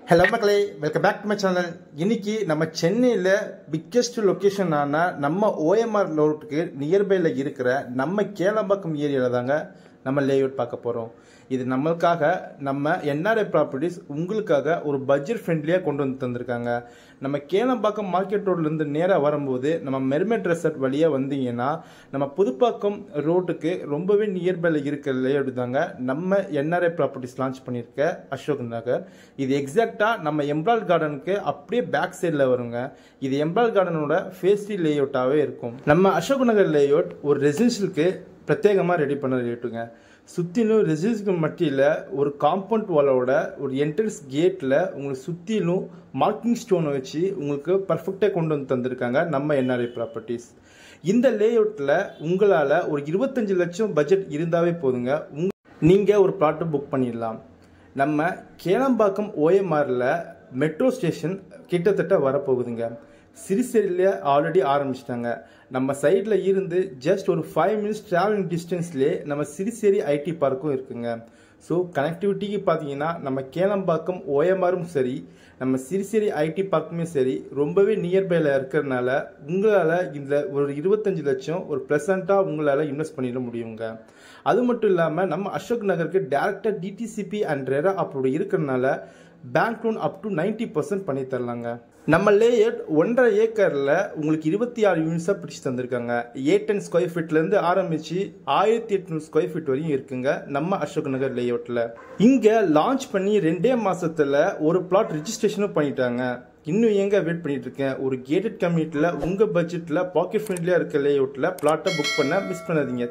Hello மக்களே, welcome back to my channel. இன்னைக்கு நம்ம சென்னையில் பிக்கெஸ்ட் லொக்கேஷனான நம்ம ஓஎம்ஆர் ரோட்டுக்கு நியர்பையில் இருக்கிற நம்ம கேளம்பாக்கம் ஏரியாவில் தாங்க நம்ம லேஅவுட் பார்க்க போகிறோம். இது நம்மளுக்காக நம்ம என்ஆர்ஐ ப்ராப்பர்ட்டிஸ் உங்களுக்காக ஒரு பட்ஜெட் ஃப்ரெண்ட்லியாக கொண்டு வந்து தந்திருக்காங்க. நம்ம கேளம்பாக்கம் மார்க்கெட் ரோட்லேருந்து நேராக வரும்போது நம்ம மெர்மெண்ட் ரெசார்ட் வழியாக வந்தீங்கன்னா நம்ம புதுப்பாக்கம் ரோட்டுக்கு ரொம்பவே நியர்பையில் இருக்கிற லேஅவுட் தாங்க நம்ம என்ஆர்ஐ ப்ராப்பர்ட்டிஸ் லான்ச் பண்ணியிருக்க அசோக் நகர். இது எக்ஸாக்டாக நம்ம எம்ப்ராய்ட் கார்டனுக்கு அப்படியே பேக் சைடில் வருங்க. இது எம்ப்ராய்ட் கார்டனோட ஃபேஸ்டி லேஅவுட்டாகவே இருக்கும். நம்ம அசோக் நகர் லேஅவுட் ஒரு ரெசிடென்ஷியலுக்கு பிரத்யேகமாக ரெடி பண்ண லேஅவுட்டுங்க. சுற்றிலும் ரெசிடென்ஷியல் மட்டியில் ஒரு காம்பவுண்ட் வாலோட ஒரு என்ட்ரன்ஸ் கேட்டில் உங்களுக்கு சுற்றிலும் மார்க்கிங் ஸ்டோனை வச்சு உங்களுக்கு பர்ஃபெக்டாக கொண்டு வந்து தந்திருக்காங்க நம்ம என்ஆர்ஐ ப்ராப்பர்ட்டிஸ். இந்த லேஅவுட்டில் உங்களால் ஒரு 25 லட்சம் பட்ஜெட் இருந்தாவே போதுங்க, நீங்கள் ஒரு ப்ளாட்டை புக் பண்ணிடலாம். நம்ம கேளம்பாக்கம் ஓஎம்ஆரில் மெட்ரோ ஸ்டேஷன் கிட்டத்தட்ட வரப்போகுதுங்க. சிறுசேரியில் ஆல்ரெடி ஆரம்பிச்சிட்டாங்க. நம்ம சைடில் இருந்து ஜஸ்ட் ஒரு 5 மினிட்ஸ் ட்ராவலிங் டிஸ்டன்ஸ்லேயே நம்ம சிறுசேரி ஐடி பார்க்கும் இருக்குங்க. ஸோ கனெக்டிவிட்டிக்கு பார்த்தீங்கன்னா நம்ம கேளம்பாக்கம் ஓஎம்ஆரும் சரி, நம்ம சிறுசேரி ஐடி பார்க்குமே சரி ரொம்பவே நியர்பையில் இருக்கிறதுனால உங்களால் இந்த ஒரு 25 லட்சம் ஒரு ப்ளசண்ட்டாக உங்களால் இன்வெஸ்ட் பண்ணிட முடியுங்க. அது மட்டும் இல்லாமல் நம்ம அசோக் நகருக்கு டேரெக்டாக டிடிசிபி அண்ட் ரெரா அப்படி இருக்கிறதுனால பேங்க் லோன் அப் டு 90% பண்ணி தரலாங்க. நம்ம லேஅவுட் 1.5 ஏக்கரில் உங்களுக்கு 26 யூனிட்ஸாக பிடிச்சி தந்திருக்காங்க. 810 ஸ்கொயர் ஃபீட்லேருந்து ஆரம்பித்து 1800 ஸ்கொயர் ஃபீட் வரையும் இருக்குங்க நம்ம அசோக் நகர் லேஅவுட்டில். இங்கே லான்ச் பண்ணி 2 மாதத்தில் ஒரு பிளாட் ரிஜிஸ்ட்ரேஷனும் பண்ணிட்டாங்க. இன்னும் எங்கே வெயிட் பண்ணிட்டு இருக்கேன். ஒரு கேட்டட் கம்யூனிட்டியில் உங்கள் பட்ஜெட்டில் பாக்கெட் ஃப்ரெண்ட்லியாக இருக்க லேஅவுட்டில் பிளாட்டை புக் பண்ண மிஸ் பண்ணாதீங்க.